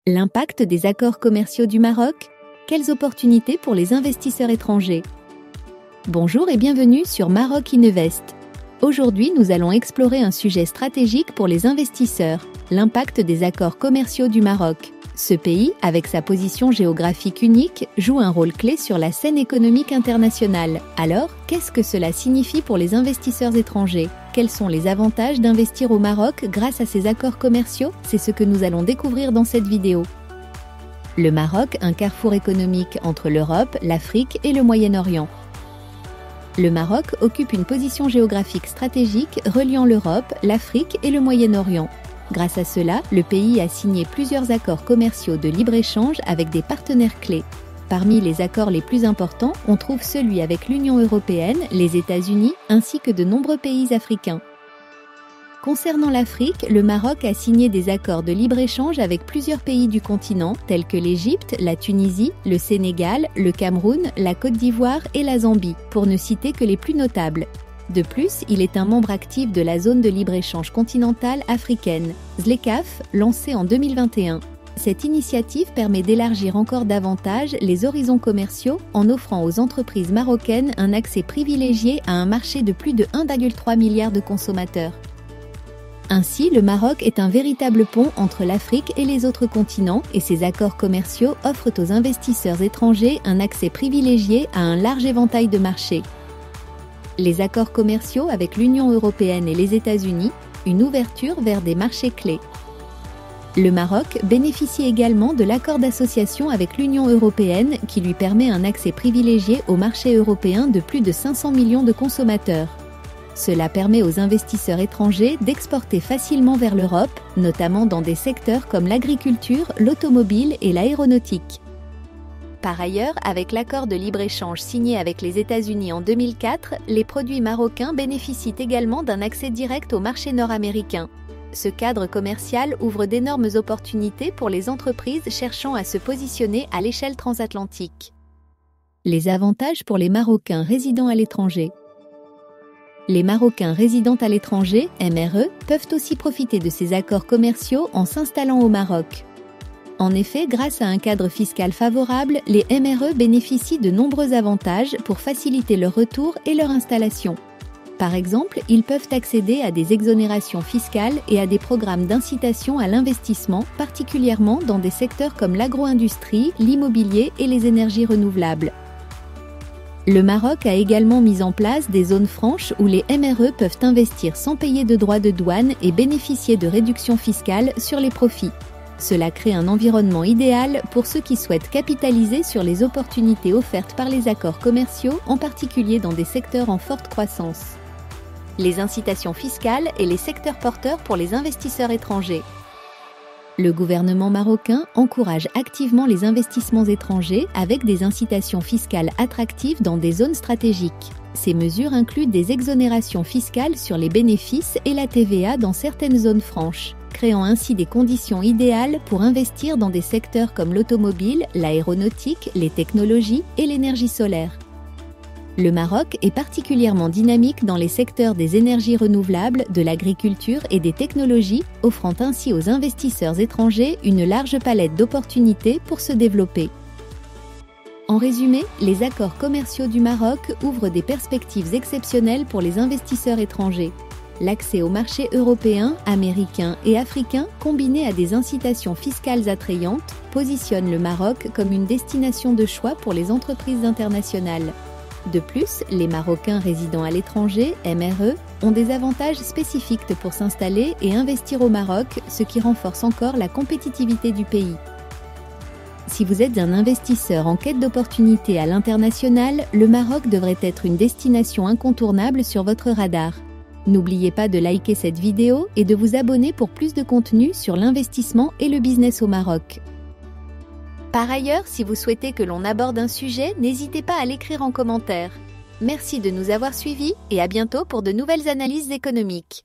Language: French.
L'impact des accords commerciaux du Maroc? Quelles opportunités pour les investisseurs étrangers? Bonjour et bienvenue sur Maroc Invest. Aujourd'hui, nous allons explorer un sujet stratégique pour les investisseurs, l'impact des accords commerciaux du Maroc. Ce pays, avec sa position géographique unique, joue un rôle clé sur la scène économique internationale. Alors, qu'est-ce que cela signifie pour les investisseurs étrangers? Quels sont les avantages d'investir au Maroc grâce à ces accords commerciaux? C'est ce que nous allons découvrir dans cette vidéo. Le Maroc, un carrefour économique entre l'Europe, l'Afrique et le Moyen-Orient. Le Maroc occupe une position géographique stratégique reliant l'Europe, l'Afrique et le Moyen-Orient. Grâce à cela, le pays a signé plusieurs accords commerciaux de libre-échange avec des partenaires clés. Parmi les accords les plus importants, on trouve celui avec l'Union européenne, les États-Unis, ainsi que de nombreux pays africains. Concernant l'Afrique, le Maroc a signé des accords de libre-échange avec plusieurs pays du continent, tels que l'Égypte, la Tunisie, le Sénégal, le Cameroun, la Côte d'Ivoire et la Zambie, pour ne citer que les plus notables. De plus, il est un membre actif de la zone de libre-échange continentale africaine, ZLECAf, lancée en 2021. Cette initiative permet d'élargir encore davantage les horizons commerciaux en offrant aux entreprises marocaines un accès privilégié à un marché de plus de 1,3 milliard de consommateurs. Ainsi, le Maroc est un véritable pont entre l'Afrique et les autres continents et ces accords commerciaux offrent aux investisseurs étrangers un accès privilégié à un large éventail de marchés. Les accords commerciaux avec l'Union européenne et les États-Unis, une ouverture vers des marchés clés. Le Maroc bénéficie également de l'accord d'association avec l'Union européenne qui lui permet un accès privilégié au marché européen de plus de 500 millions de consommateurs. Cela permet aux investisseurs étrangers d'exporter facilement vers l'Europe, notamment dans des secteurs comme l'agriculture, l'automobile et l'aéronautique. Par ailleurs, avec l'accord de libre-échange signé avec les États-Unis en 2004, les produits marocains bénéficient également d'un accès direct au marché nord-américain. Ce cadre commercial ouvre d'énormes opportunités pour les entreprises cherchant à se positionner à l'échelle transatlantique. Les avantages pour les Marocains résidant à l'étranger. Les Marocains résidant à l'étranger, MRE, peuvent aussi profiter de ces accords commerciaux en s'installant au Maroc. En effet, grâce à un cadre fiscal favorable, les MRE bénéficient de nombreux avantages pour faciliter leur retour et leur installation. Par exemple, ils peuvent accéder à des exonérations fiscales et à des programmes d'incitation à l'investissement, particulièrement dans des secteurs comme l'agro-industrie, l'immobilier et les énergies renouvelables. Le Maroc a également mis en place des zones franches où les MRE peuvent investir sans payer de droits de douane et bénéficier de réductions fiscales sur les profits. Cela crée un environnement idéal pour ceux qui souhaitent capitaliser sur les opportunités offertes par les accords commerciaux, en particulier dans des secteurs en forte croissance. Les incitations fiscales et les secteurs porteurs pour les investisseurs étrangers. Le gouvernement marocain encourage activement les investissements étrangers avec des incitations fiscales attractives dans des zones stratégiques. Ces mesures incluent des exonérations fiscales sur les bénéfices et la TVA dans certaines zones franches, créant ainsi des conditions idéales pour investir dans des secteurs comme l'automobile, l'aéronautique, les technologies et l'énergie solaire. Le Maroc est particulièrement dynamique dans les secteurs des énergies renouvelables, de l'agriculture et des technologies, offrant ainsi aux investisseurs étrangers une large palette d'opportunités pour se développer. En résumé, les accords commerciaux du Maroc ouvrent des perspectives exceptionnelles pour les investisseurs étrangers. L'accès aux marchés européens, américains et africains, combiné à des incitations fiscales attrayantes, positionne le Maroc comme une destination de choix pour les entreprises internationales. De plus, les Marocains résidant à l'étranger, MRE, ont des avantages spécifiques pour s'installer et investir au Maroc, ce qui renforce encore la compétitivité du pays. Si vous êtes un investisseur en quête d'opportunités à l'international, le Maroc devrait être une destination incontournable sur votre radar. N'oubliez pas de liker cette vidéo et de vous abonner pour plus de contenu sur l'investissement et le business au Maroc. Par ailleurs, si vous souhaitez que l'on aborde un sujet, n'hésitez pas à l'écrire en commentaire. Merci de nous avoir suivis et à bientôt pour de nouvelles analyses économiques.